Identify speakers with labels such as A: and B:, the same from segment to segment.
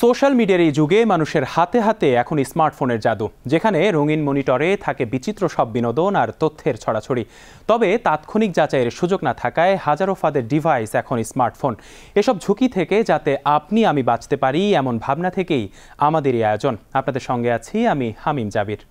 A: Social মিডিয়ার এই যুগে মানুষের হাতে হাতে এখন স্মার্টফোনের জাদু, যেখানে রঙিন মনিটরে থাকে বিচিত্র সব বিনোদন আর তথ্যের ছড়াছড়ি। তবে তাৎক্ষণিক যাচাইয়ের সুযোগ না থাকায় হাজারো ফাঁদের ডিভাইস এখন স্মার্টফোন। এসব ঝুঁকি থেকে যাতে আপনি আমি বাঁচতে পারি, এমন ভাবনা থেকেই আমাদের এই আয়োজন। আপনাদের সঙ্গে আছি আমি হামিম জাবির।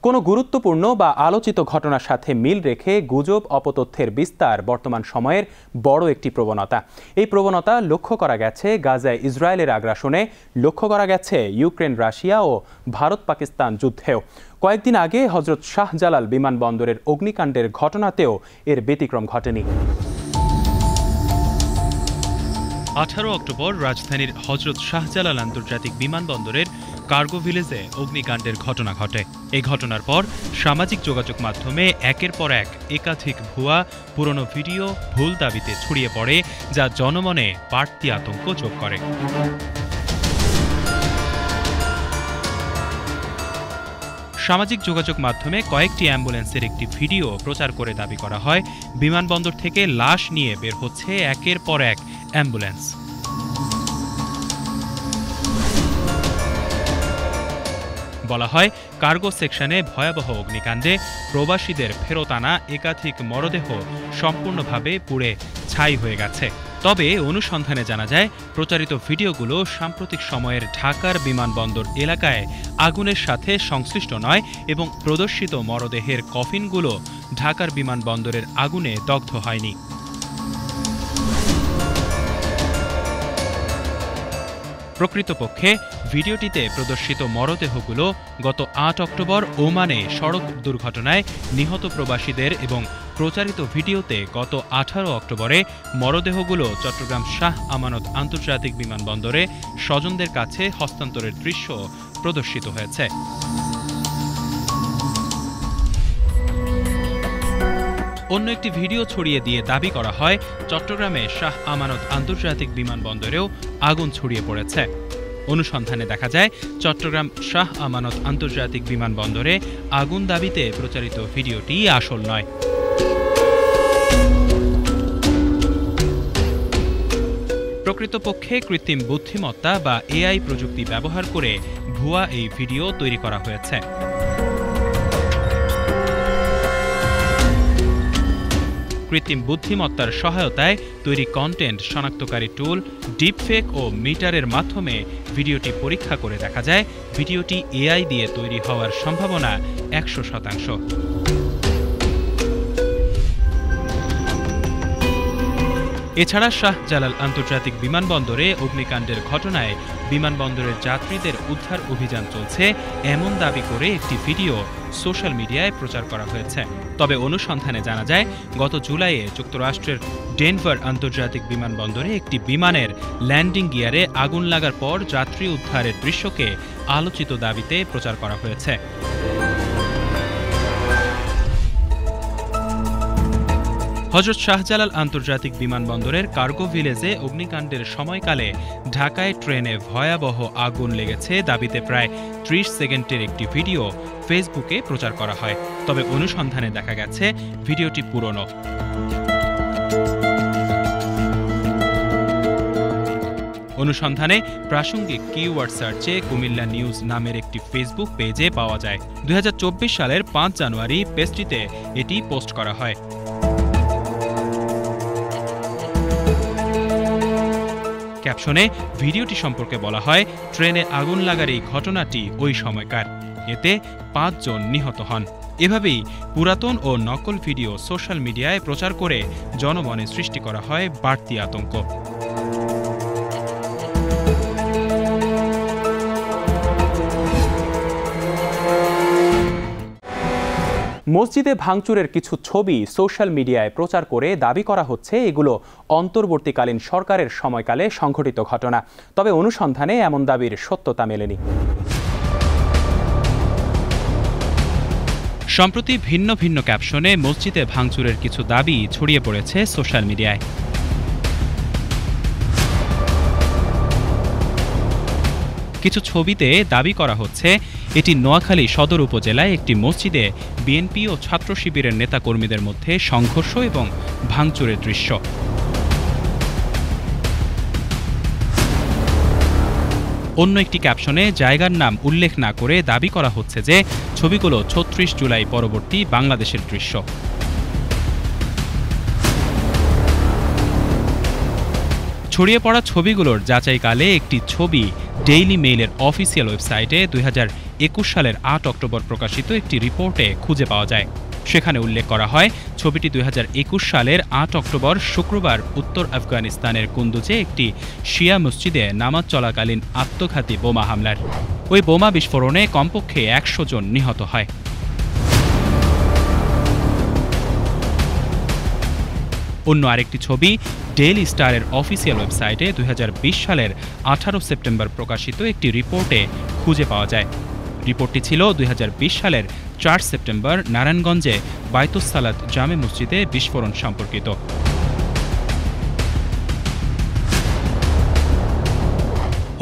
A: কোনো গুরুত্বপূর্ণ বা আলোচিত ঘটনার সাথে মিল রেখে গুজব অপতথ্যের বিস্তার বর্তমান সময়ের বড় একটি প্রবণতা। এই প্রবণতা লক্ষ্য করা গেছে গাজায় ইসরায়েলের আগ্রাসনে, লক্ষ্য করা গেছে ইউক্রেন রাশিয়া ও ভারত পাকিস্তান যুদ্ধেও। কয়েকদিন আগে হজরত শাহজালাল বিমানবন্দরের অগ্নিকাণ্ডের ঘটনাতেও এর ব্যতিক্রম ঘটেনি।
B: 18 অক্টোবর রাজধানীর হজরত শাহজালাল আন্তর্জাতিক বিমানবন্দরের কার্গো ভিলেজে অগ্নিকাণ্ডের ঘটনা ঘটে। এই ঘটনার পর সামাজিক যোগাযোগ মাধ্যমে একের পর এক একাধিক ভুয়া পুরনো ভিডিও ভুল দাবিতে ছড়িয়ে পড়ে, যা জনমনে বাড়তি আতঙ্ক যোগ করে। সামাজিক যোগাযোগ মাধ্যমে কয়েকটি অ্যাম্বুলেন্সের একটি ভিডিও প্রচার করে দাবি করা হয় বিমানবন্দর থেকে লাশ নিয়ে বের হচ্ছে একের পর এক অ্যাম্বুলেন্স। বলা হয় কার্গো সেকশনে ভয়াবহ অগ্নিকাণ্ডে প্রবাসীদের ফেরত আনা একাধিক মরদেহ সম্পূর্ণভাবে পুড়ে ছাই হয়ে গেছে। তবে অনুসন্ধানে জানা যায় প্রচারিত ভিডিওগুলো সাম্প্রতিক সময়ের ঢাকার বিমানবন্দর এলাকায় আগুনের সাথে সংশ্লিষ্ট নয় এবং প্রদর্শিত মরদেহের কফিনগুলো ঢাকার বিমানবন্দরের আগুনে দগ্ধ হয়নি। প্রকৃতপক্ষে ভিডিওটিতে প্রদর্শিত মরদেহগুলো গত 8 অক্টোবর ওমানে সড়ক দুর্ঘটনায় নিহত প্রবাসীদের এবং প্রচারিত ভিডিওতে গত 18 অক্টোবরে মরদেহগুলো চট্টগ্রাম শাহ আমানত আন্তর্জাতিক বিমানবন্দরে স্বজনদের কাছে হস্তান্তরের দৃশ্য প্রদর্শিত হয়েছে। অন্য একটি ভিডিও ছড়িয়ে দিয়ে দাবি করা হয় চট্টগ্রামে শাহ আমানত আন্তর্জাতিক বিমানবন্দরেও আগুন ছড়িয়ে পড়েছে। অনুসন্ধানে দেখা যায় চট্টগ্রাম শাহ আমানত আন্তর্জাতিক বিমানবন্দরে আগুন দাবিতে প্রচারিত ভিডিওটি আসল নয়। প্রকৃতপক্ষে কৃত্রিম বুদ্ধিমত্তা বা এআই প্রযুক্তি ব্যবহার করে ভুয়া এই ভিডিও তৈরি করা হয়েছে। কৃত্রিম বুদ্ধিমত্তার সহায়তায় তৈরি কন্টেন্ট শনাক্তকারী টুল ডিপফেক ও মিটারের মাধ্যমে ভিডিওটি পরীক্ষা করে দেখা যায় ভিডিওটি এআই দিয়ে তৈরি হওয়ার সম্ভাবনা 100%। এছাড়া শাহজালাল আন্তর্জাতিক বিমানবন্দরে অগ্নিকাণ্ডের ঘটনায় বিমানবন্দরের যাত্রীদের উদ্ধার অভিযান চলছে এমন দাবি করে একটি ভিডিও সোশ্যাল মিডিয়ায় প্রচার করা হয়েছে। তবে অনুসন্ধানে জানা যায় গত জুলাইয়ে যুক্তরাষ্ট্রের ডেনভার আন্তর্জাতিক বিমানবন্দরে একটি বিমানের ল্যান্ডিং গিয়ারে আগুন লাগার পর যাত্রী উদ্ধারের দৃশ্যকে আলোচিত দাবিতে প্রচার করা হয়েছে। হজরত শাহজালাল আন্তর্জাতিক বিমানবন্দরের কার্গো ভিলেজে অগ্নিকাণ্ডের সময়কালে ঢাকায় ট্রেনে ভয়াবহ আগুন লেগেছে দাবিতে প্রায় 30 সেকেন্ডের একটি ভিডিও ফেসবুকে প্রচার করা হয়। তবে অনুসন্ধানে দেখা গেছে ভিডিওটি পুরনো। অনুসন্ধানে প্রাসঙ্গিক কিওয়ার্ড সার্চে কুমিল্লা নিউজ নামের একটি ফেসবুক পেজে পাওয়া যায়। 2024 সালের 5 জানুয়ারি পেজটিতে এটি পোস্ট করা হয়। ক্যাপশনে ভিডিওটি সম্পর্কে বলা হয় ট্রেনে আগুন লাগার এই ঘটনাটি ওই সময়কার, এতে 5 জন নিহত হন। এভাবেই পুরাতন ও নকল ভিডিও সোশ্যাল মিডিয়ায় প্রচার করে জনমনে সৃষ্টি করা হয় বাড়তি আতঙ্ক।
A: মসজিদে ভাঙচুরের কিছু ছবি সোশ্যাল মিডিয়ায় প্রচার করে দাবি করা হচ্ছে এগুলো অন্তর্বর্তীকালীন সরকারের সময়কালে সংঘটিত ঘটনা। তবে অনুসন্ধানে এমন দাবির সত্যতা মেলেনি।
B: সম্প্রতি ভিন্ন ভিন্ন ক্যাপশনে মসজিদে ভাঙচুরের কিছু দাবি ছড়িয়ে পড়েছে সোশ্যাল মিডিয়ায়। কিছু ছবিতে দাবি করা হচ্ছে এটি নোয়াখালী সদর উপজেলায় একটি মসজিদে বিএনপি ও ছাত্র শিবিরের নেতাকর্মীদের মধ্যে সংঘর্ষ এবং ভাঙচুরের দৃশ্য। অন্য একটি ক্যাপশনে জায়গার নাম উল্লেখ না করে দাবি করা হচ্ছে যে ছবিগুলো ৩৬ জুলাই পরবর্তী বাংলাদেশের দৃশ্য। ছড়িয়ে পড়া ছবিগুলোর যাচাইকালে একটি ছবি ডেইলি মেইলের অফিসিয়াল ওয়েবসাইটে ২০২১ সালের ৮ অক্টোবর প্রকাশিত একটি রিপোর্টে খুঁজে পাওয়া যায়। সেখানে উল্লেখ করা হয় ছবিটি ২০২১ সালের ৮ অক্টোবর শুক্রবার উত্তর আফগানিস্তানের কুন্দুজে একটি শিয়া মসজিদে নামাজ চলাকালীন আত্মঘাতী বোমা হামলার। ওই বোমা বিস্ফোরণে কমপক্ষে ১০০ জন নিহত হয়। অন্য আরেকটি ছবি ডেইলি স্টারের অফিসিয়াল ওয়েবসাইটে ২০২০ সালের ১৮ সেপ্টেম্বর প্রকাশিত একটি রিপোর্টে খুঁজে পাওয়া যায়। রিপোর্টটি ছিল ২০২০ সালের ৪ সেপ্টেম্বর নারায়ণগঞ্জে বাইতুস সালাত জামে মসজিদে বিস্ফোরণ সম্পর্কিত।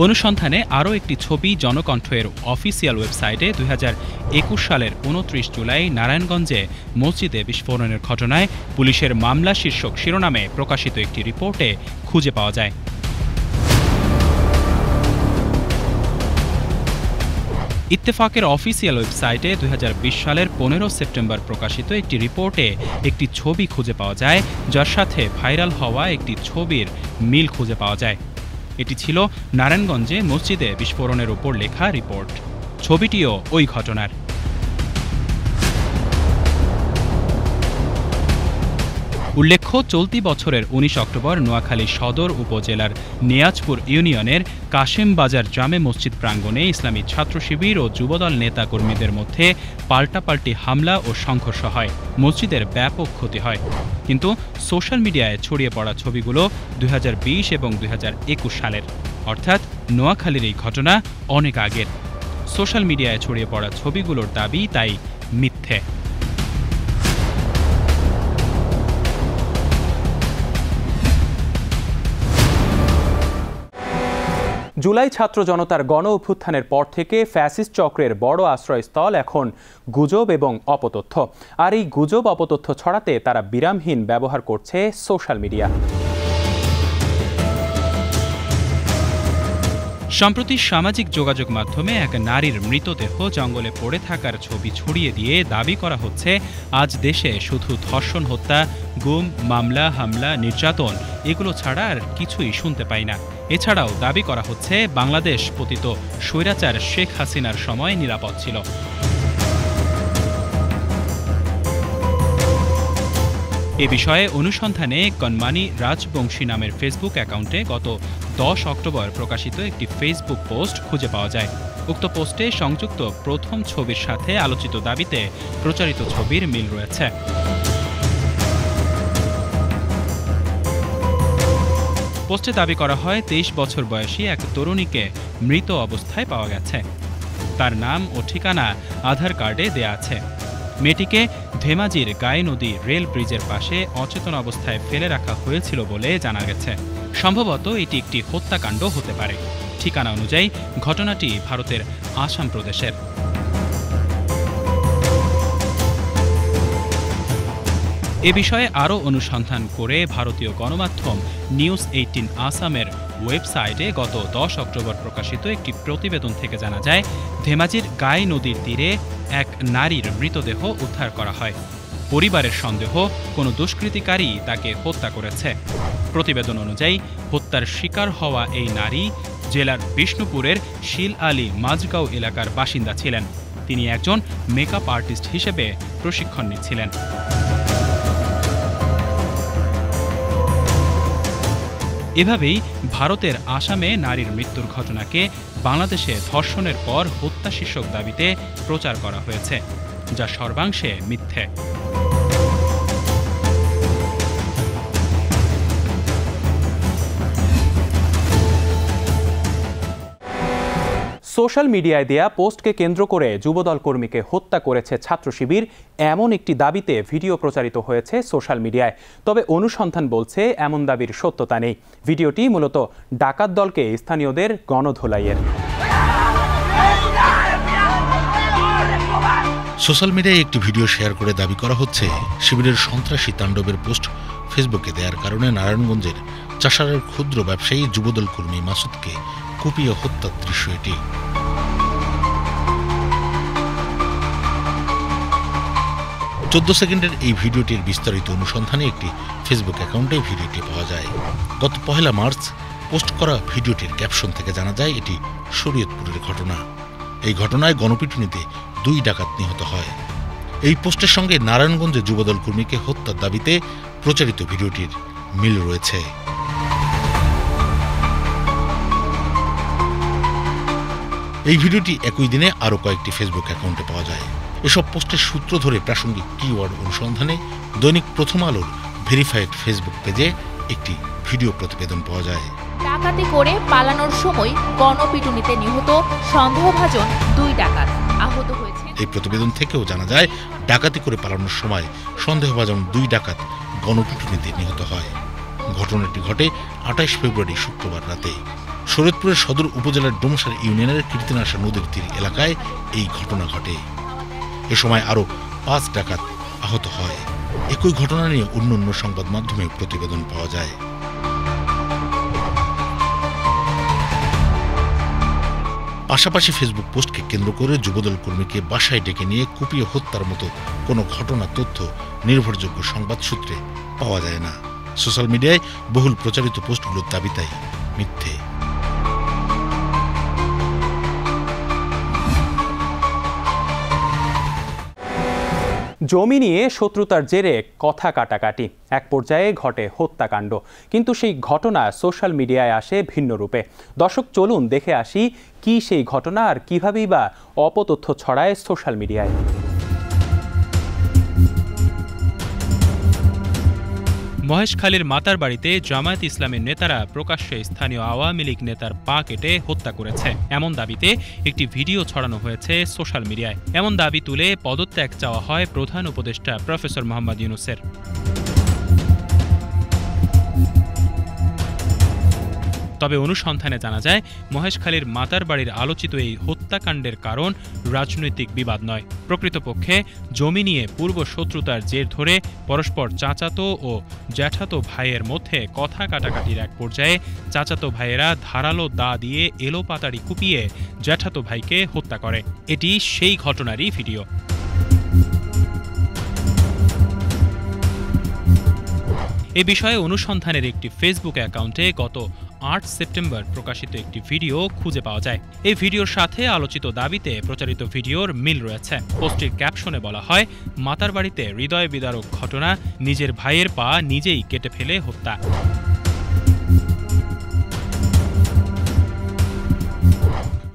B: অনুসন্ধানে আরও একটি ছবি জনকণ্ঠের অফিসিয়াল ওয়েবসাইটে ২০২১ সালের ২৯ জুলাই নারায়ণগঞ্জে মসজিদে বিস্ফোরণের ঘটনায় পুলিশের মামলা শীর্ষক শিরোনামে প্রকাশিত একটি রিপোর্টে খুঁজে পাওয়া যায়। ইত্তেফাকের অফিসিয়াল ওয়েবসাইটে ২০২০ সালের ১৫ সেপ্টেম্বর প্রকাশিত একটি রিপোর্টে একটি ছবি খুঁজে পাওয়া যায়, যার সাথে ভাইরাল হওয়া একটি ছবির মিল খুঁজে পাওয়া যায়। এটি ছিল নারায়ণগঞ্জে মসজিদে বিস্ফোরণের উপর লেখা রিপোর্ট। ছবিটিও ওই ঘটনার। উল্লেখ্য, চলতি বছরের ১৯ অক্টোবর নোয়াখালী সদর উপজেলার নিয়াজপুর ইউনিয়নের কাশেম বাজার জামে মসজিদ প্রাঙ্গণে ইসলামী ছাত্র শিবির ও যুবদল নেতাকর্মীদের মধ্যে পাল্টাপাল্টি হামলা ও সংঘর্ষ হয়। মসজিদের ব্যাপক ক্ষতি হয়। কিন্তু সোশ্যাল মিডিয়ায় ছড়িয়ে পড়া ছবিগুলো ২০২০ এবং ২০২১ সালের, অর্থাৎ নোয়াখালীর এই ঘটনা অনেক আগের। সোশ্যাল মিডিয়ায় ছড়িয়ে পড়া ছবিগুলোর দাবি তাই মিথ্যে।
A: জুলাই ছাত্র জনতার গণ অভ্যুত্থানের পর থেকে ফ্যাসিস্ট চক্রের বড় আশ্রয়স্থল এখন গুজব এবং অপতথ্য। আর এই গুজব অপতথ্য ছড়াতে তারা বিরামহীন ব্যবহার করছে সোশ্যাল মিডিয়া।
B: সম্প্রতি সামাজিক যোগাযোগ মাধ্যমে এক নারীর মৃতদেহ জঙ্গলে পড়ে থাকার ছবি ছড়িয়ে দিয়ে দাবি করা হচ্ছে আজ দেশে শুধু ধর্ষণ, হত্যা, গুম, মামলা, হামলা, নির্যাতন এগুলো ছাড়া আর কিছুই শুনতে পাই না। এছাড়াও দাবি করা হচ্ছে বাংলাদেশ পতিত স্বৈরাচার শেখ হাসিনার সময় নিরাপদ ছিল। এ বিষয়ে অনুসন্ধানে কনমানি রাজবংশী নামের ফেসবুক অ্যাকাউন্টে গত ১০ অক্টোবর প্রকাশিত একটি ফেসবুক পোস্ট খুঁজে পাওয়া যায়। উক্ত পোস্টে সংযুক্ত প্রথম ছবির সাথে আলোচিত দাবিতে প্রচারিত ছবির মিল রয়েছে। পোস্টে দাবি করা হয় ২৩ বছর বয়সী এক তরুণীকে মৃত অবস্থায় পাওয়া গেছে। তার নাম ও ঠিকানা আধার কার্ডে দেয়া আছে। মেয়েটিকে ধেমাজির গায়ে নদী রেল ব্রিজের পাশে অচেতন অবস্থায় ফেলে রাখা হয়েছিল বলে জানা গেছে। সম্ভবত এটি একটি হত্যাকাণ্ড হতে পারে। ঠিকানা অনুযায়ী ঘটনাটি ভারতের আসাম প্রদেশের। এ বিষয়ে আরও অনুসন্ধান করে ভারতীয় গণমাধ্যম নিউজ18 আসামের ওয়েবসাইটে গত ১০ অক্টোবর প্রকাশিত একটি প্রতিবেদন থেকে জানা যায়, ধেমাজির গায়ে নদীর তীরে এক নারীর মৃতদেহ উদ্ধার করা হয়। পরিবারের সন্দেহ কোনো দুষ্কৃতিকারী তাকে হত্যা করেছে। প্রতিবেদন অনুযায়ী হত্যার শিকার হওয়া এই নারী জেলার বিষ্ণুপুরের শিল আলী মাজগাঁও এলাকার বাসিন্দা ছিলেন। তিনি একজন মেকআপ আর্টিস্ট হিসেবে প্রশিক্ষণ নিচ্ছিলেন। এভাবেই ভারতের আসামে নারীর মৃত্যুর ঘটনাকে বাংলাদেশে ধর্ষণের পর হত্যা শীর্ষক দাবিতে প্রচার করা হয়েছে, যা সর্বাংশে মিথ্যে।
A: সোশ্যাল মিডিয়ায় দেয়া পোস্টকে কেন্দ্র করে যুবদল কর্মীকে হত্যা করেছে ছাত্র শিবির, এমন একটি দাবিতে ভিডিও প্রচারিত হয়েছে সোশ্যাল মিডিয়ায়। তবে অনুসন্ধান বলছে এমন দাবির সত্যতা নেই। ভিডিওটি মূলত ডাকাত দলকে স্থানীয়দের গণধোলাইয়ের।
C: সোশ্যাল মিডিয়ায় একটি ভিডিও শেয়ার করে দাবি করা হচ্ছে শিবিরের সন্ত্রাসী তাণ্ডবের পোস্ট ফেসবুকে দেওয়ার কারণে নারায়ণগঞ্জের চাষারের ক্ষুদ্র ব্যবসায়ী যুবদল কর্মী মাসুদকে কুপিয়ে হত্যার দৃশ্য এটি। 14 সেকেন্ডের এই ভিডিওটির বিস্তারিত অনুসন্ধানে একটি ফেসবুক অ্যাকাউন্টে ভিডিওটি পাওয়া যায়। গত 1 মার্চ পোস্ট করা ভিডিওটির ক্যাপশন থেকে জানা যায় এটি শরীয়তপুরের ঘটনা। এই ঘটনায় গণপিটুনিতে 2 ডাকাত নিহত হয়। এই পোস্টের সঙ্গে নারায়ণগঞ্জে যুবদল কর্মীকে হত্যার দাবিতে প্রচারিত ভিডিওটির মিল রয়েছে। এই ভিডিওটি একই দিনে আরও কয়েকটি ফেসবুক অ্যাকাউন্টে পাওয়া যায়। এসব পোস্টের সূত্র ধরে প্রাসঙ্গিক কিওয়ার্ড অনুসন্ধানে দৈনিক প্রথম আলোর ভেরিফাইড ফেসবুক পেজে একটি ভিডিও প্রতিবেদন পাওয়া যায়।
D: ডাকাতি করে পালানোর সময় গণপিটুনিতে নিহত সন্দেহভাজন 2 ডাকাত আহত হয়েছে।
C: এই প্রতিবেদন থেকেও জানা যায় ডাকাতি করে পালানোর সময় সন্দেহভাজন 2 ডাকাত গণপিটুনিতে নিহত হয়। ঘটনাটি ঘটে 28 ফেব্রুয়ারি শুক্রবার রাতে। শরীয়তপুরের সদর উপজেলার ডোমসার ইউনিয়নের কীর্তিনাশা নদীর তীর এলাকায় এই ঘটনা ঘটে। এ সময় আরও 5 ডাকাত আহত হয়। একই ঘটনা নিয়ে অন্যান্য সংবাদ মাধ্যমে প্রতিবেদন পাওয়া যায়। পাশাপাশি ফেসবুক পোস্টকে কেন্দ্র করে যুবদল কর্মীকে বাসায় ডেকে নিয়ে কুপিয়ে হত্যার মতো কোনো ঘটনা তথ্য নির্ভরযোগ্য সংবাদ সূত্রে পাওয়া যায় না। সোশ্যাল মিডিয়ায় বহুল প্রচারিত পোস্টগুলোর দাবি তাই মিথ্যে।
A: জমি নিয়ে শত্রুতার জেরে কথা কাটাকাটি, এক পর্যায়ে ঘটে হত্যাকাণ্ড। কিন্তু সেই ঘটনা সোশ্যাল মিডিয়ায় আসে ভিন্ন রূপে। দর্শক, চলুন দেখে আসি কি সেই ঘটনা আর কিভাবেই বা অপতথ্য ছড়ায় সোশ্যাল মিডিয়ায়।
B: মহেশখালীর মাতার বাড়িতে জামায়াত ইসলামের নেতারা প্রকাশ্যে স্থানীয় আওয়ামী লীগ নেতার পা কেটে হত্যা করেছে এমন দাবিতে একটি ভিডিও ছড়ানো হয়েছে সোশ্যাল মিডিয়ায়। এমন দাবি তুলে পদত্যাগ চাওয়া হয় প্রধান উপদেষ্টা প্রফেসর মোহাম্মদ ইউনূসের। তবে অনুসন্ধানে জানা যায় মহেশখালীর মাতার বাড়ির আলোচিত এই হত্যাকাণ্ডের কারণ রাজনৈতিক বিবাদ নয়। প্রকৃতপক্ষে জমি নিয়ে পূর্ব শত্রুতার জের ধরে পরস্পর চাচাতো ও জ্যাঠাতো ভাইয়ের মধ্যে কথা কাটাকাটির এক পর্যায়ে চাচাতো ভাইয়েরা ধারালো দা দিয়ে এলোপাতাড়ি কুপিয়ে জ্যাঠাতো ভাইকে হত্যা করে। এটি সেই ঘটনারই ভিডিও। এ বিষয়ে অনুসন্ধানের একটি ফেসবুক অ্যাকাউন্টে গত 8 সেপ্টেম্বর প্রকাশিত একটি ভিডিও খুঁজে পাওয়া যায়। এই ভিডিওর সাথে আলোচিত দাবিতে প্রচারিত ভিডিওর মিল রয়েছে। পোস্টের ক্যাপশনে বলা হয়, মাতার বাড়িতে হৃদয় বিদারক ঘটনা, নিজের ভাইয়ের পা নিজেই কেটে ফেলে হত্যা।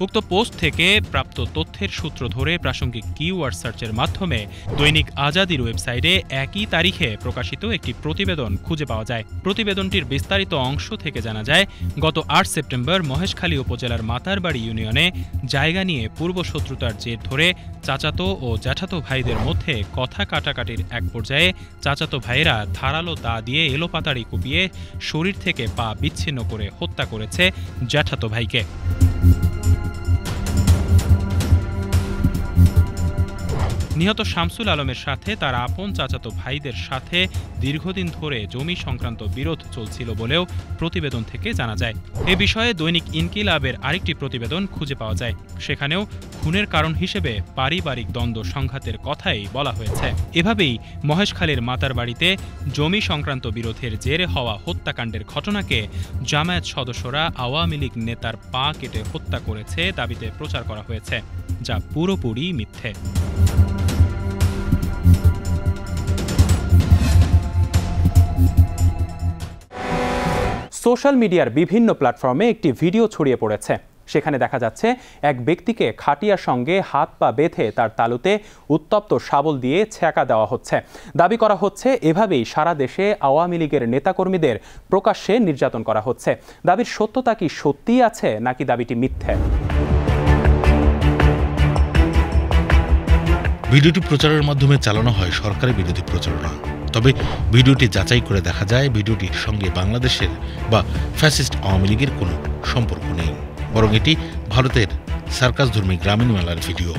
B: উক্ত পোস্ট থেকে প্রাপ্ত তথ্যের সূত্র ধরে প্রাসঙ্গিক কিওয়ার্ড সার্চের মাধ্যমে দৈনিক আজাদীর ওয়েবসাইটে একই তারিখে প্রকাশিত একটি প্রতিবেদন খুঁজে পাওয়া যায়। প্রতিবেদনটির বিস্তারিত অংশ থেকে জানা যায়, গত 8 সেপ্টেম্বর মহেশখালী উপজেলার মাতারবাড়ি ইউনিয়নে জায়গা নিয়ে পূর্ব শত্রুতার জের ধরে চাচাতো ও জ্যাঠাতো ভাইদের মধ্যে কথা কাটাকাটির এক পর্যায়ে চাচাতো ভাইয়েরা ধারালো দা দিয়ে এলোপাতাড়ি কুপিয়ে শরীর থেকে পা বিচ্ছিন্ন করে হত্যা করেছে জ্যাঠাতো ভাইকে। নিহত শামসুল আলমের সাথে তার আপন চাচাতো ভাইদের সাথে দীর্ঘদিন ধরে জমি সংক্রান্ত বিরোধ চলছিল বলেও প্রতিবেদন থেকে জানা যায়। এ বিষয়ে দৈনিক ইনকিলাবের আরেকটি প্রতিবেদন খুঁজে পাওয়া যায়। সেখানেও খুনের কারণ হিসেবে পারিবারিক দ্বন্দ্ব সংঘাতের কথাই বলা হয়েছে। এভাবেই মহেশখালীর মাতার বাড়িতে জমি সংক্রান্ত বিরোধের জেরে হওয়া হত্যাকাণ্ডের ঘটনাকে জামায়াত সদস্যরা আওয়ামী লীগ নেতার পা কেটে হত্যা করেছে দাবিতে প্রচার করা হয়েছে, যা পুরোপুরি মিথ্যে।
A: সোশ্যাল মিডিয়ার বিভিন্ন প্ল্যাটফর্মে একটি ভিডিও ছড়িয়ে পড়েছে। সেখানে দেখা যাচ্ছে এক ব্যক্তিকে খাটিয়ার সঙ্গে হাত পা বেঁধে তার তালুতে উত্তপ্ত শাবল দিয়ে ছ্যাঁকা দেওয়া হচ্ছে। দাবি করা হচ্ছে এভাবেই সারা দেশে আওয়ামী লীগের নেতাকর্মীদের প্রকাশ্যে নির্যাতন করা হচ্ছে। দাবির সত্যতা কি সত্যিই আছে নাকি দাবিটি মিথ্যে?
C: ভিডিওটি প্রচারের মাধ্যমে চালানো হয় সরকারি বিরোধী প্রচারণা। তবে ভিডিওটি যাচাই করে দেখা যায় ভিডিওটির সঙ্গে বাংলাদেশের বা ফ্যাসিস্ট আওয়ামী লীগের কোনো সম্পর্ক নেই, বরং এটি ভারতের সার্কাসধর্মী গ্রামীণ মেলার ভিডিও।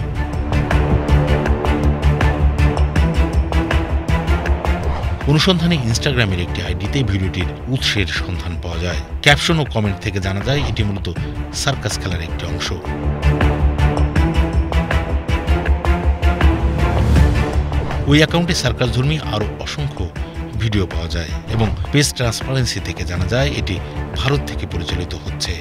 C: অনুসন্ধানে ইনস্টাগ্রামের একটি আইডিতে ভিডিওটির উৎসের সন্ধান পাওয়া যায়। ক্যাপশন ও কমেন্ট থেকে জানা যায় এটি মূলত সার্কাস খেলার একটি অংশ। ওই অ্যাকাউন্টে সার্কাসধর্মী আরও অসংখ্য ভিডিও পাওয়া যায় এবং পেজ ট্রান্সপারেন্সি থেকে জানা যায় এটি ভারত থেকে পরিচালিত হচ্ছে।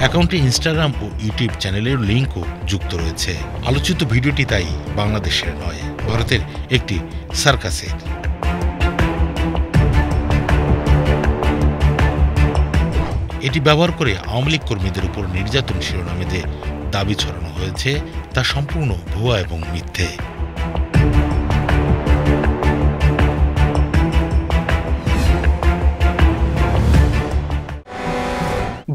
C: অ্যাকাউন্টে ইনস্টাগ্রাম ও ইউটিউব চ্যানেলের লিঙ্কও যুক্ত রয়েছে। আলোচিত ভিডিওটি তাই বাংলাদেশের নয়, ভারতের একটি সার্কাসের। এটি ব্যবহার করে আওয়ামী লীগ কর্মীদের উপর নির্যাতন শিরোনামে যে দাবি ছড়ানো হয়েছে তা সম্পূর্ণ ভুয়া এবং মিথ্যে।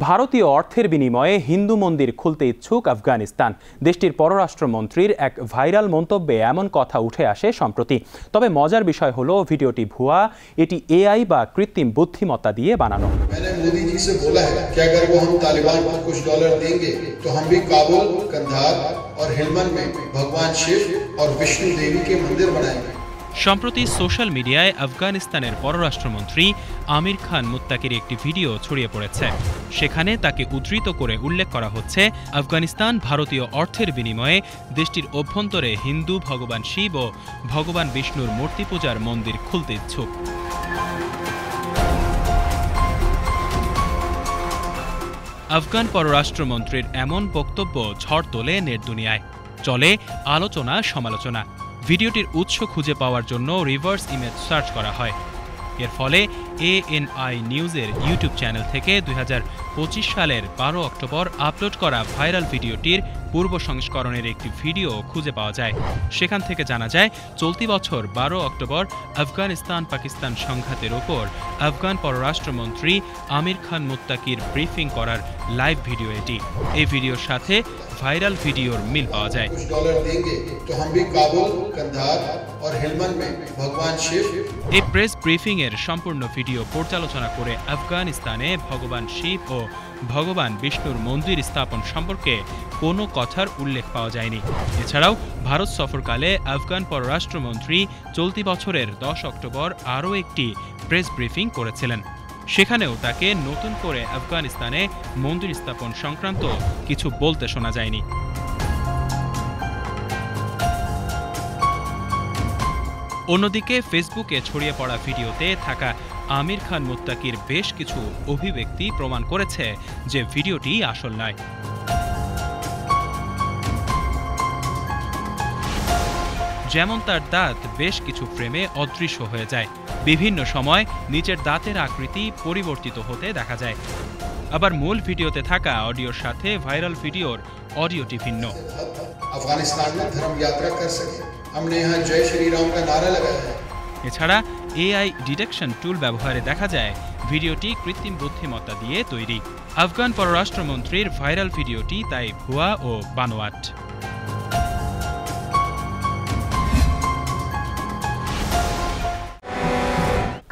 A: ভারতীয় অর্থের বিনিময়ে হিন্দু মন্দির খুলতে ইচ্ছুক আফগানিস্তান। দেশটির পররাষ্ট্রমন্ত্রীর এক ভাইরাল মন্তব্যে এমন কথা উঠে আসে সম্প্রতি। তবে মজার বিষয় হলো ভিডিওটি ভুয়া, এটি এআই বা কৃত্রিম বুদ্ধিমত্তা দিয়ে বানানো।
E: मोदी जी से बोला है कि अगर वो हम तालिबान को कुछ डॉलर देंगे तो हम भी काबुल, कंधार और हेलमंद में भगवान शिव और विष्णु देवी के मंदिर बनाएंगे।
B: সম্প্রতি সোশ্যাল মিডিয়ায় আফগানিস্তানের পররাষ্ট্রমন্ত্রী আমির খান মুত্তাকির একটি ভিডিও ছড়িয়ে পড়েছে। সেখানে তাকে উদ্ধৃত করে উল্লেখ করা হচ্ছে আফগানিস্তান ভারতীয় অর্থের বিনিময়ে দেশটির অভ্যন্তরে হিন্দু ভগবান শিব ও ভগবান বিষ্ণুর মূর্তি পূজার মন্দির খুলতে ইচ্ছুক। আফগান পররাষ্ট্রমন্ত্রীর এমন বক্তব্য ঝড় তোলে নেট দুনিয়ায়। চলে আলোচনা সমালোচনা। ভিডিওটির উৎস খুঁজে পাওয়ার জন্য রিভার্স ইমেজ সার্চ করা হয়। এর ফলে ANI নিউজের ইউটিউব চ্যানেল থেকে 2025 সালের 12 অক্টোবর আপলোড করা ভাইরাল ভিডিওটির পূর্ব সংস্করণের একটি ভিডিও খুঁজে পাওয়া যায়। সেখান থেকে জানা যায় চলতি বছর 12 অক্টোবর আফগানিস্তান পাকিস্তান সংঘাতের ওপর আফগান পররাষ্ট্রমন্ত্রী আমির খান মুত্তাকির ব্রিফিং করার লাইভ ভিডিও এটি। এই ভিডিওর সাথে ভাইরাল ভিডিওর মিল পাওয়া যায়। এই প্রেস ব্রিফিং এর সম্পূর্ণ ভিডিও পর্যালোচনা করে আফগানিস্তানে ভগবান শিব ও ভগবান বিষ্ণুর মন্দির স্থাপন সম্পর্কে কোনো কথার উল্লেখ পাওয়া যায়নি। এছাড়াও ভারত সফরকালে আফগান পররাষ্ট্রমন্ত্রী চলতি বছরের 10 অক্টোবর আরও একটি প্রেস ব্রিফিং করেছিলেন। সেখানেও তাকে নতুন করে আফগানিস্তানে মন্দির স্থাপন সংক্রান্ত কিছু বলতে শোনা যায়নি। অন্যদিকে ফেসবুকে ছড়িয়ে পড়া ভিডিওতে থাকা আমির খান মুত্তাকির বেশ কিছু অভিব্যক্তি প্রমাণ করেছে যে ভিডিওটি আসল নয়। যেমন তার দাঁত বেশ কিছু ফ্রেমে অদৃশ্য হয়ে যায়, বিভিন্ন সময় নিচের দাঁতের আকৃতি পরিবর্তিত হতে দেখা যায়। আবার মূল ভিডিওতে থাকা অডিওর সাথে ভাইরাল ভিডিওর অডিওটি ভিন্ন। এছাড়া AI ডিটেকশন টুল ব্যবহারে দেখা যায় ভিডিওটি কৃত্রিম বুদ্ধিমত্তা দিয়ে তৈরি। আফগান পররাষ্ট্রমন্ত্রীর ভাইরাল ভিডিওটি তাই ভুয়া ও বানোয়াট।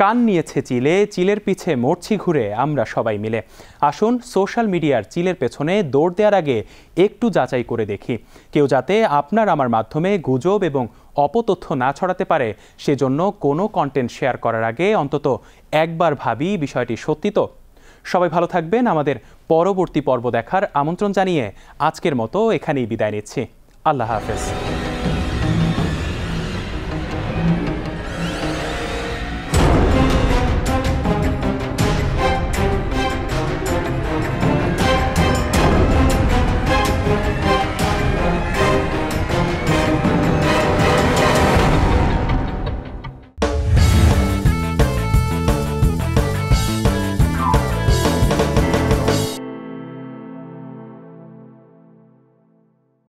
A: কান নিয়েছে চিলে, চিলের পিছে মরছি ঘুরে আমরা সবাই মিলে। আসুন সোশ্যাল মিডিয়ার চিলের পেছনে দৌড় দেওয়ার আগে একটু যাচাই করে দেখি, কেউ যাতে আপনার আমার মাধ্যমে গুজব এবং অপতথ্য না ছড়াতে পারে সেজন্য কোনো কন্টেন্ট শেয়ার করার আগে অন্তত একবার ভাবি বিষয়টি সত্যি তো। সবাই ভালো থাকবেন। আমাদের পরবর্তী পর্ব দেখার আমন্ত্রণ জানিয়ে আজকের মতো এখানেই বিদায় নিচ্ছি। আল্লাহ হাফেজ।